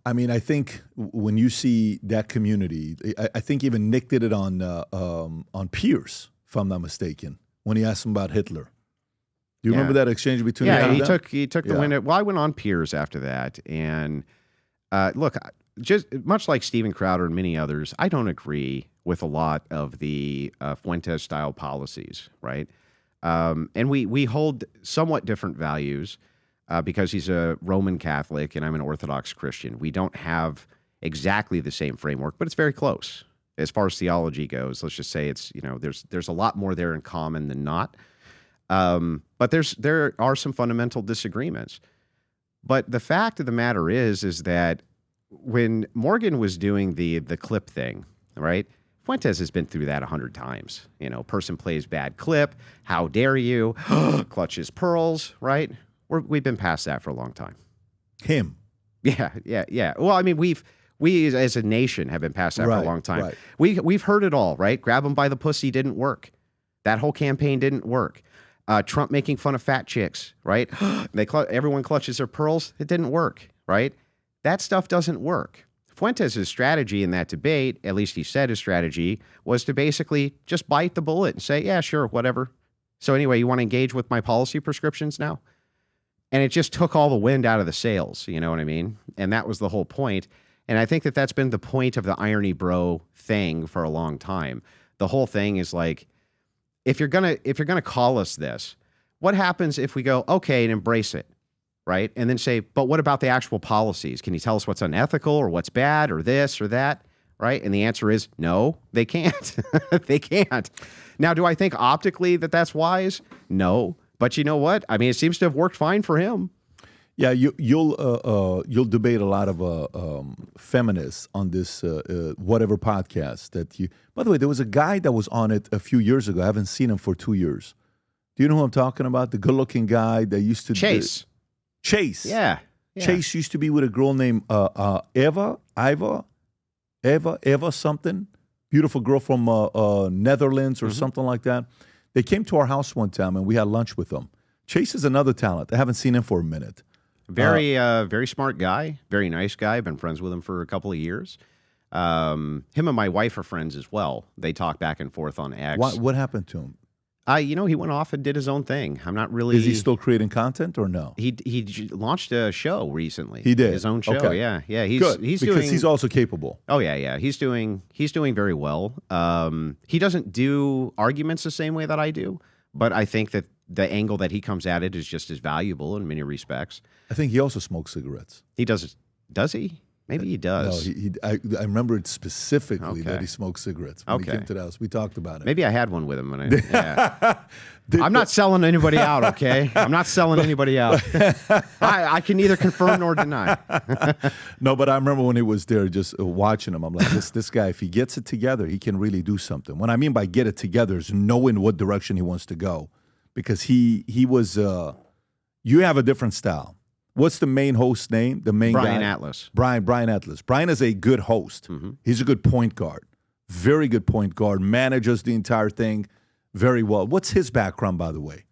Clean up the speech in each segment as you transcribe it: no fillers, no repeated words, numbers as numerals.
I mean, I think when you see that community, I think even Nick did it on Piers, if I'm not mistaken, when he asked him about Hitler. Do you remember that exchange between? Yeah, he took the win. Well, I went on Piers after that, and look, just much like Steven Crowder and many others, I don't agree with a lot of the Fuentes style policies, right? And we hold somewhat different values. Because he's a Roman Catholic and I'm an Orthodox Christian. We don't have exactly the same framework, but it's very close as far as theology goes. Let's just say it's, there's a lot more there in common than not. But there are some fundamental disagreements. But the fact of the matter is that when Morgan was doing the clip thing, right? Fuentes has been through that 100 times. Person plays bad clip. How dare you? Clutches pearls, right? We've been past that for a long time. Him. Yeah. Well, I mean, we as a nation have been past that for a long time. Right. We've heard it all, right? Grab them by the pussy didn't work. That whole campaign didn't work. Trump making fun of fat chicks, right? Everyone clutches their pearls. It didn't work, right? That stuff doesn't work. Fuentes' strategy in that debate, at least he said his strategy, was to basically just bite the bullet and say, yeah, sure, whatever. So anyway, you want to engage with my policy prescriptions now? And it just took all the wind out of the sails, you know what I mean? And that was the whole point. And I think that that's been the point of the irony bro thing for a long time. The whole thing is like, if you're gonna call us this, what happens if we go, okay, and embrace it, right? And then say, but what about the actual policies? Can you tell us what's unethical or what's bad or this or that, right? And the answer is no, they can't. They can't. Now, do I think optically that that's wise? No. But you know what? I mean, it seems to have worked fine for him. Yeah, you'll debate a lot of feminists on this whatever podcast that you. By the way, there was a guy that was on it a few years ago. I haven't seen him for 2 years. Do you know who I'm talking about? The good-looking guy that used to Chase. Chase. Yeah. Chase used to be with a girl named Eva something. Beautiful girl from Netherlands or something like that. They came to our house one time and we had lunch with them. Chase is another talent. I haven't seen him for a minute. Very smart guy, very nice guy. I've been friends with him for a couple of years. Him and my wife are friends as well. They talk back and forth on X. What happened to him? He went off and did his own thing. I'm not really. Is he still creating content or no? He launched a show recently. He did his own show. Okay. Yeah. He's good because he's also capable. Oh yeah. He's doing very well. He doesn't do arguments the same way that I do, but I think that the angle that he comes at it is just as valuable in many respects. I think he also smokes cigarettes. He does. Does he? Maybe he does. No, I remember it specifically that he smoked cigarettes when he came to the house. We talked about it. Maybe I had one with him. I'm not selling anybody out, okay? I'm not selling anybody out. I can neither confirm nor deny. No, but I remember when he was there just watching him. I'm like, this guy, if he gets it together, he can really do something. What I mean by get it together is knowing what direction he wants to go. Because he was, you have a different style. What's the main host's name? The main Brian guy? Atlas. Brian Atlas. Brian is a good host. Mm-hmm. He's a good point guard. Very good point guard. Manages the entire thing very well. What's his background, by the way?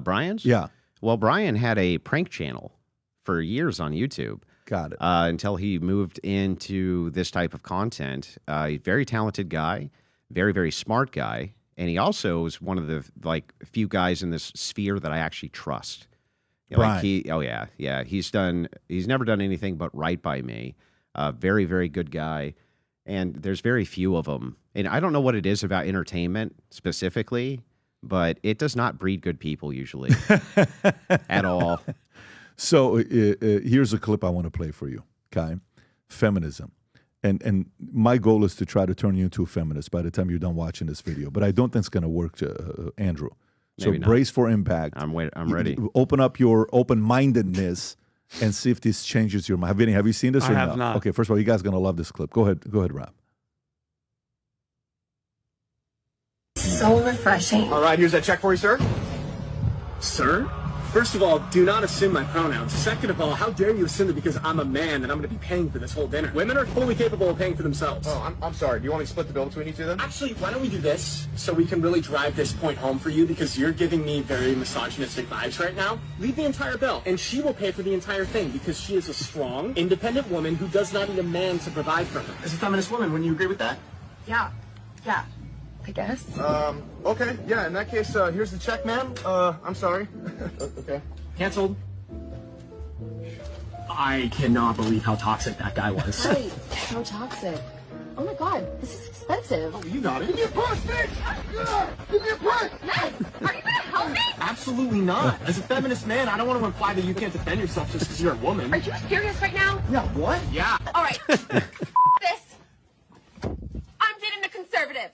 Brian's? Yeah. Well, Brian had a prank channel for years on YouTube. Got it. Until he moved into this type of content. Very talented guy. Very, very smart guy. And he also is one of the few guys in this sphere that I actually trust. Brian. He's never done anything but right by me. Very, very good guy. And there's very few of them. And I don't know what it is about entertainment specifically, but it does not breed good people usually at all. So here's a clip I want to play for you, Kai. Feminism. And my goal is to try to turn you into a feminist by the time you're done watching this video. But I don't think it's going to work, Andrew. So brace for impact. I'm ready. Open up your open-mindedness and see if this changes your mind. Vinny, have you seen this or no? I have not. Okay, first of all, you guys are going to love this clip. Go ahead, Rob. So refreshing. All right, here's that check for you, sir. Sir? First of all, do not assume my pronouns. Second of all, how dare you assume that because I'm a man that I'm going to be paying for this whole dinner? Women are fully capable of paying for themselves. Oh, I'm sorry. Do you want me to split the bill between you two then? Actually, why don't we do this so we can really drive this point home for you, because you're giving me very misogynistic vibes right now. Leave the entire bill, and she will pay for the entire thing because she is a strong, independent woman who does not need a man to provide for her. As a feminist woman, wouldn't you agree with that? Yeah, I guess. Okay. Yeah, in that case, here's the check, ma'am. I'm sorry. Okay. Canceled. I cannot believe how toxic that guy was. Right, so toxic. Oh my god, this is expensive. Oh, you got it. Give me a push, bitch! Give me a push! Yes! Are you gonna help me? Absolutely not. As a feminist man, I don't want to imply that you can't defend yourself just because you're a woman. Are you serious right now? Yeah, what? Yeah. All right. This. I'm dating a conservative.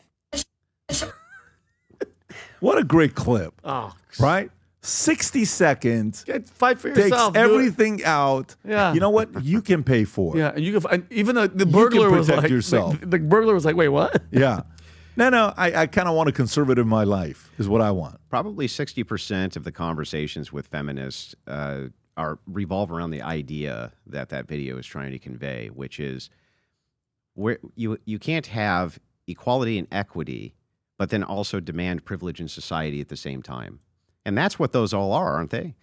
What a great clip. Oh, Right? 60 seconds. fight for Takes yourself. Do it. everything out. Yeah. You know what? You can pay for it. Yeah, and you can. And even the burglar was protect like, yourself. The burglar was like, wait, what? Yeah. No, I kind of want a conservative in my life is what I want. Probably 60% of the conversations with feminists revolve around the idea that video is trying to convey, which is where you can't have equality and equity, but then also demand privilege in society at the same time. And that's what those all are, aren't they?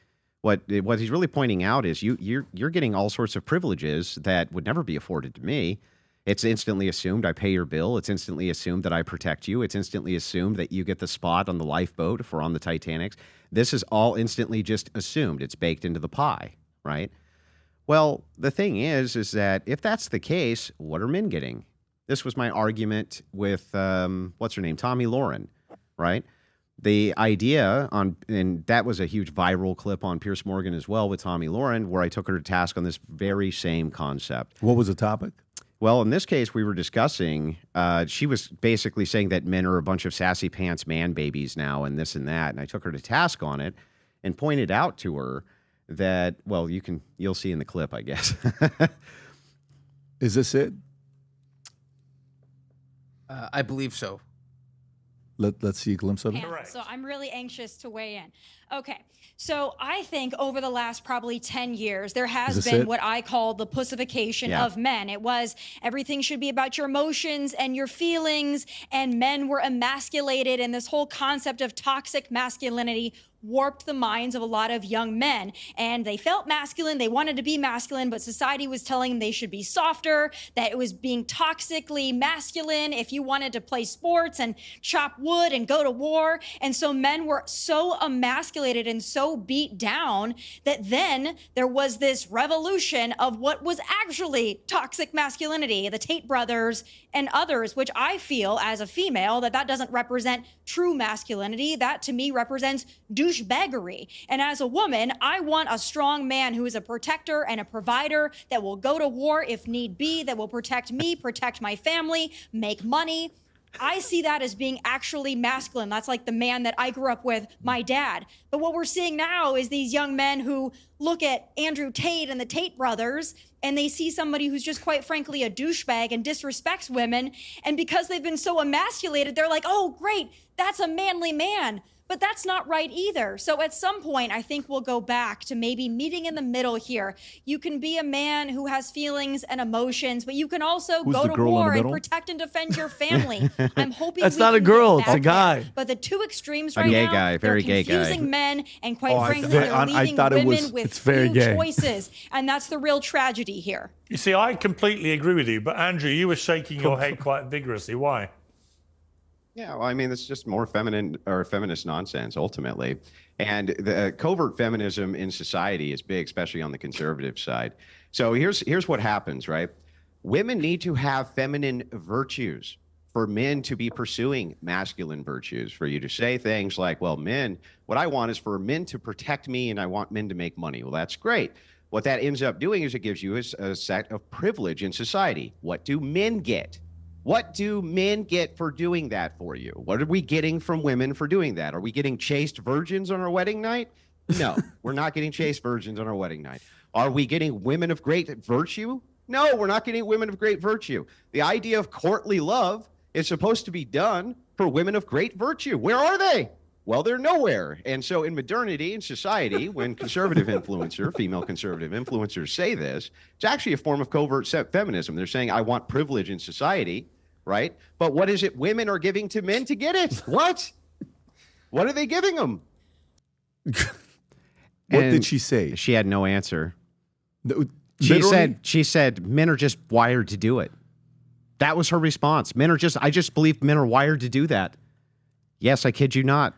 What he's really pointing out is you're getting all sorts of privileges that would never be afforded to me. It's instantly assumed I pay your bill. It's instantly assumed that I protect you. It's instantly assumed that you get the spot on the lifeboat if we're on the Titanic. This is all instantly just assumed. It's baked into the pie, right? Well, the thing is that if that's the case, what are men getting? This was my argument with, what's her name? Tommy Lauren, right? The idea and that was a huge viral clip on Piers Morgan as well with Tommy Lauren, where I took her to task on this very same concept. What was the topic? Well, in this case, we were discussing, she was basically saying that men are a bunch of sassy pants man babies now and this and that. And I took her to task on it and pointed out to her that, well, you'll see in the clip, I guess. Is this it? I believe so. Let's see a glimpse of it. So I'm really anxious to weigh in. Okay, so I think over the last probably 10 years, there has been what I call the pussification of men. It was everything should be about your emotions and your feelings, and men were emasculated, and this whole concept of toxic masculinity warped the minds of a lot of young men. And they felt masculine, they wanted to be masculine, but society was telling them they should be softer, that it was being toxically masculine if you wanted to play sports and chop wood and go to war. And so men were so emasculated and so beat down that then there was this revolution of what was actually toxic masculinity, the Tate brothers and others, which I feel as a female that doesn't represent true masculinity. That to me represents douchebaggery. And as a woman, I want a strong man who is a protector and a provider that will go to war if need be, that will protect me, protect my family, make money. I see that as being actually masculine. That's like the man that I grew up with, my dad. But what we're seeing now is these young men who look at Andrew Tate and the Tate brothers, and they see somebody who's just quite frankly a douchebag and disrespects women. And because they've been so emasculated, they're like, oh, great, that's a manly man. But that's not right either. So at some point, I think we'll go back to maybe meeting in the middle here. You can be a man who has feelings and emotions, but you can also go to war and protect and defend your family. I'm hoping that's not a girl, it's a guy. But the two extremes right gay now, guy, very they're gay guy. confusing men, and quite frankly, they're leaving women with few choices. And that's the real tragedy here. You see, I completely agree with you, but Andrew, you were shaking your head quite vigorously. Why? Yeah, well, I mean, it's just more feminine or feminist nonsense, ultimately. And the covert feminism in society is big, especially on the conservative side. So here's what happens, right? Women need to have feminine virtues for men to be pursuing masculine virtues, for you to say things like, well, men, what I want is for men to protect me and I want men to make money. Well, that's great. What that ends up doing is it gives you a set of privilege in society. What do men get? What do men get for doing that for you? What are we getting from women for doing that? Are we getting chaste virgins on our wedding night? No, we're not getting chaste virgins on our wedding night. Are we getting women of great virtue? No, we're not getting women of great virtue. The idea of courtly love is supposed to be done for women of great virtue. Where are they? Well, they're nowhere. And so in modernity, in society, when female conservative influencers say this, it's actually a form of covert feminism. They're saying, I want privilege in society, right? But what is it women are giving to men to get it? What? What are they giving them? What did she say? She had no answer. Literally? She said men are just wired to do it. That was her response. I just believe men are wired to do that. Yes, I kid you not.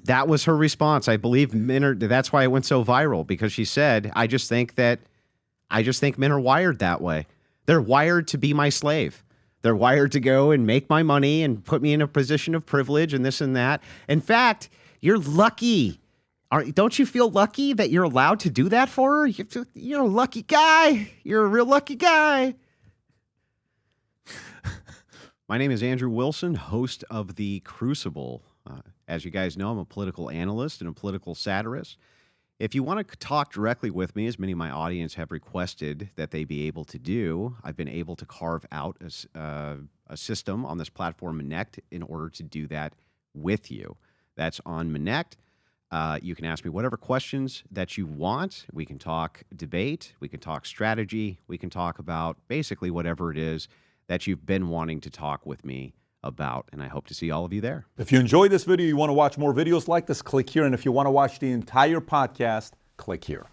That was her response. I believe that's why it went so viral, because she said, I just think men are wired that way. They're wired to be my slave. They're wired to go and make my money and put me in a position of privilege and this and that. In fact, you're lucky. Don't you feel lucky that you're allowed to do that for her? You're a lucky guy. You're a real lucky guy. My name is Andrew Wilson, host of The Crucible. As you guys know, I'm a political analyst and a political satirist. If you want to talk directly with me, as many of my audience have requested that they be able to do, I've been able to carve out a system on this platform, Connect, in order to do that with you. That's on Connect. You can ask me whatever questions that you want. We can talk debate. We can talk strategy. We can talk about basically whatever it is that you've been wanting to talk with me about. And I hope to see all of you there. If you enjoyed this video, you want to watch more videos like this, click here. And if you want to watch the entire podcast, click here.